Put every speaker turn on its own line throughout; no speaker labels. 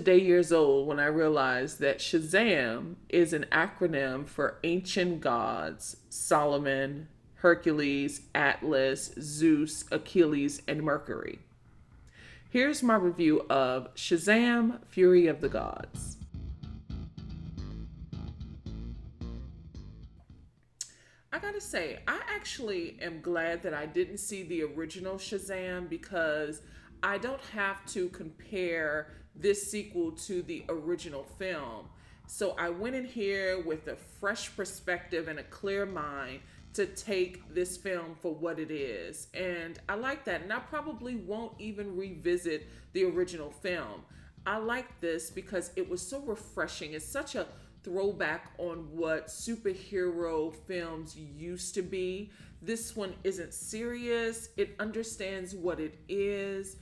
today years old when I realized that Shazam is an acronym for ancient gods: Solomon, Hercules, Atlas, Zeus, Achilles, and Mercury. Here's my review of Shazam, Fury of the Gods. I gotta say, I actually am glad that I didn't see the original Shazam because I don't have to compare this sequel to the original film. So I went in here with a fresh perspective and a clear mind to take this film for what it is. And I like that. And I probably won't even revisit the original film. I like this because it was so refreshing. It's such a throwback on what superhero films used to be. This one isn't serious, it understands what it is.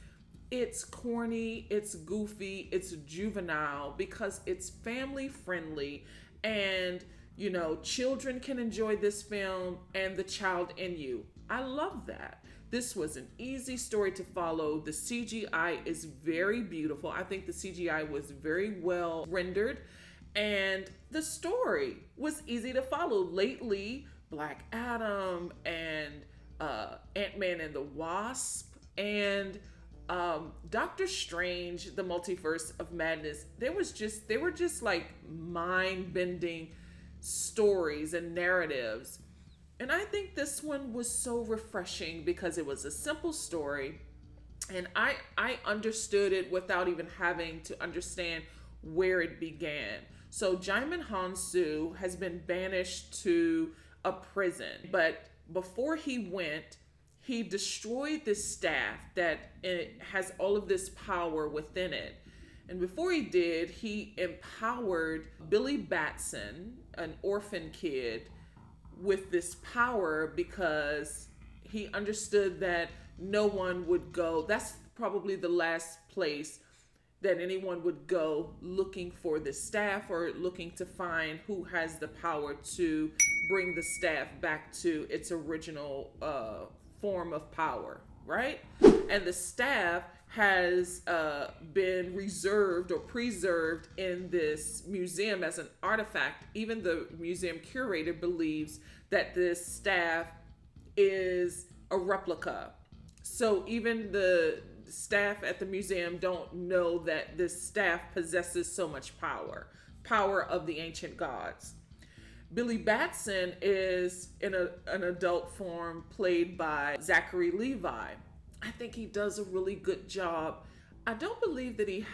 It's corny, it's goofy, it's juvenile because it's family friendly, and children can enjoy this film and the child in you. I love that. This was an easy story to follow. The CGI is very beautiful. I think the CGI was very well rendered, and the story was easy to follow. Lately, Black Adam and Ant-Man and the Wasp and Doctor Strange, the Multiverse of Madness. They were just like mind-bending stories and narratives. And I think this one was so refreshing because it was a simple story, and I understood it without even having to understand where it began. So Jaimin Hansu has been banished to a prison, but before he went, he destroyed this staff that it has all of this power within it. And before he did, he empowered Billy Batson, an orphan kid, with this power because he understood that no one would go. That's probably the last place that anyone would go looking for the staff or looking to find who has the power to bring the staff back to its original form of power, right? And the staff has been reserved or preserved in this museum as an artifact. Even the museum curator believes that this staff is a replica. So even the staff at the museum don't know that this staff possesses so much power of the ancient gods. Billy Batson is in an adult form played by Zachary Levi. I think he does a really good job. I don't believe that he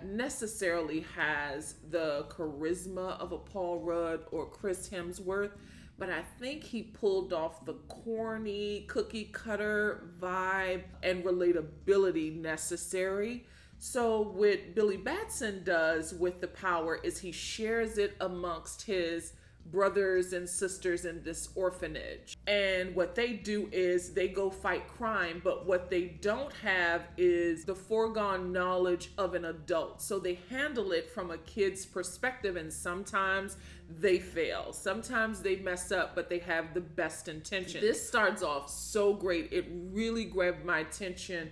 necessarily has the charisma of a Paul Rudd or Chris Hemsworth, but I think he pulled off the corny cookie cutter vibe and relatability necessary. So what Billy Batson does with the power is he shares it amongst his brothers and sisters in this orphanage. And what they do is they go fight crime, but what they don't have is the foregone knowledge of an adult. So they handle it from a kid's perspective, and sometimes they fail. Sometimes they mess up, but they have the best intention. This starts off so great. It really grabbed my attention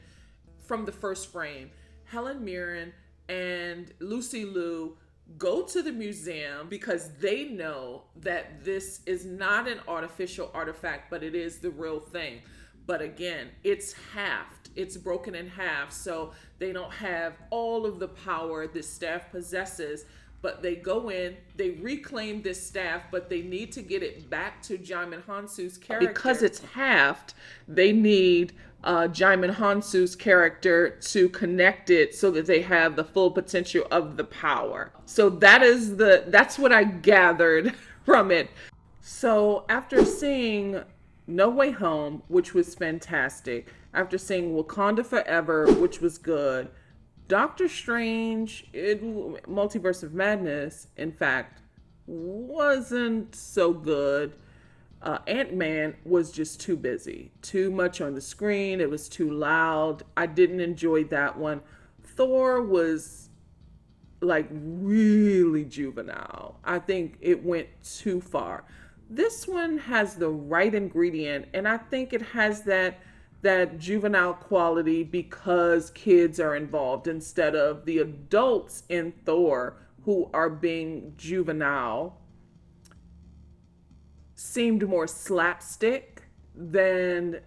from the first frame. Helen Mirren and Lucy Liu go to the museum because they know that this is not an artificial artifact, but it is the real thing. But again, it's halved, it's broken in half, so they don't have all of the power this staff possesses. But they go in, they reclaim this staff, but they need to get it back to Jaimin Hansu's character. Because it's halved, they need Jaimin Hansu's character to connect it so that they have the full potential of the power. So that's what I gathered from it. So after seeing No Way Home, which was fantastic, after seeing Wakanda Forever, which was good, Doctor Strange, Multiverse of Madness, in fact, wasn't so good. Ant-Man was just too busy. Too much on the screen. It was too loud. I didn't enjoy that one. Thor was like really juvenile. I think it went too far. This one has the right ingredient, and I think it has that that juvenile quality because kids are involved instead of the adults in Thor who are being juvenile seemed more slapstick than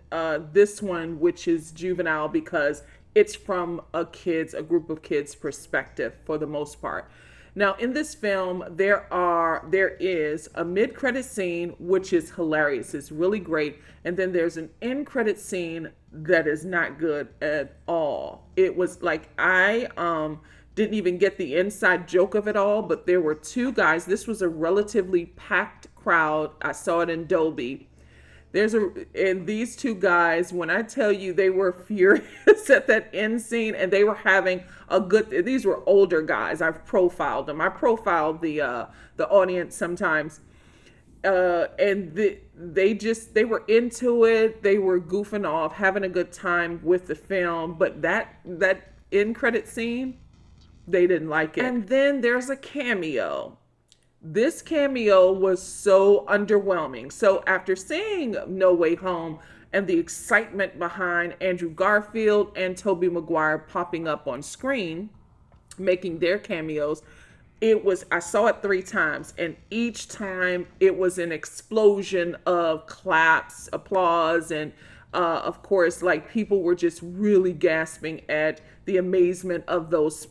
this one, which is juvenile because it's from a group of kids' perspective for the most part. Now, in this film, there is a mid-credit scene which is hilarious. It's really great, and then there's an end-credit scene that is not good at all. It was like I didn't even get the inside joke of it all, but there were two guys. This was a relatively packed crowd. I saw it in Dolby. And these two guys, when I tell you they were furious at that end scene, and they were having a good. These were older guys. I've profiled them. I profiled the audience sometimes, they were into it. They were goofing off, having a good time with the film. But that end credit scene, they didn't like it. And then there's a cameo. This cameo was so underwhelming. So after seeing No Way Home and the excitement behind Andrew Garfield and Tobey Maguire popping up on screen, making their cameos, I saw it 3 times, and each time it was an explosion of claps, applause, and of course, like, people were just really gasping at the amazement of those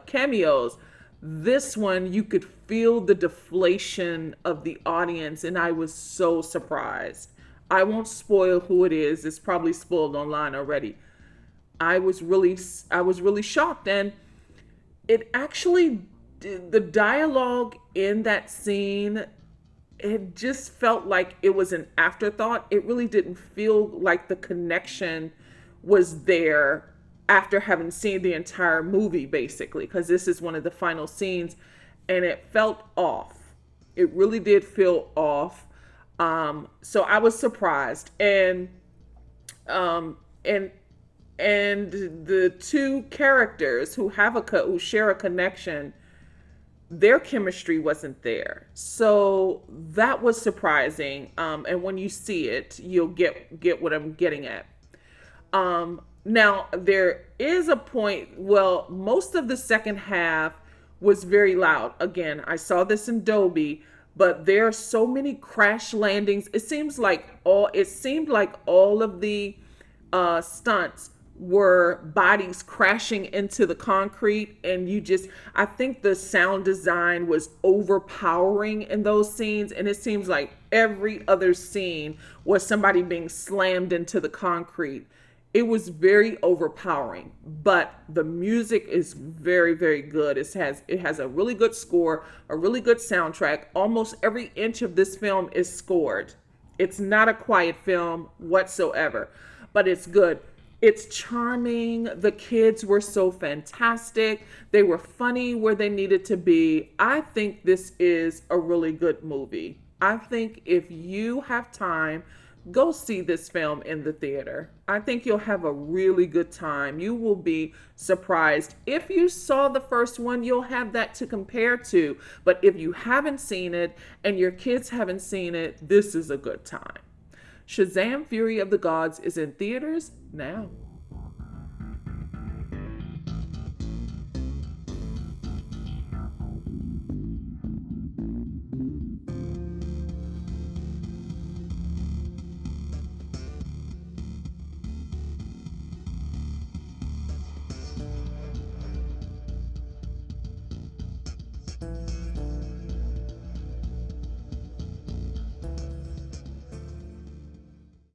cameos. This one, you could feel the deflation of the audience, and I was so surprised. I won't spoil who it is. It's probably spoiled online already. I was really shocked, and it actually, the dialogue in that scene, it just felt like it was an afterthought. It really didn't feel like the connection was there after having seen the entire movie, basically, because this is one of the final scenes, and it felt off. It really did feel off. So I was surprised, um, and and the two characters who share a connection, their chemistry wasn't there. So that was surprising. And when you see it, you'll get what I'm getting at. Now there is a point. Well, most of the second half was very loud. Again, I saw this in Dolby, but there are so many crash landings. It seemed like all of the stunts were bodies crashing into the concrete, and I think the sound design was overpowering in those scenes, and it seems like every other scene was somebody being slammed into the concrete. It was very overpowering, but the music is very, very good. It has a really good score, a really good soundtrack. Almost every inch of this film is scored. It's not a quiet film whatsoever, but it's good. It's charming. The kids were so fantastic. They were funny where they needed to be. I think this is a really good movie. I think if you have time, go see this film in the theater. I think you'll have a really good time. You will be surprised. If you saw the first one, you'll have that to compare to. But if you haven't seen it and your kids haven't seen it, this is a good time. Shazam! Fury of the Gods is in theaters now.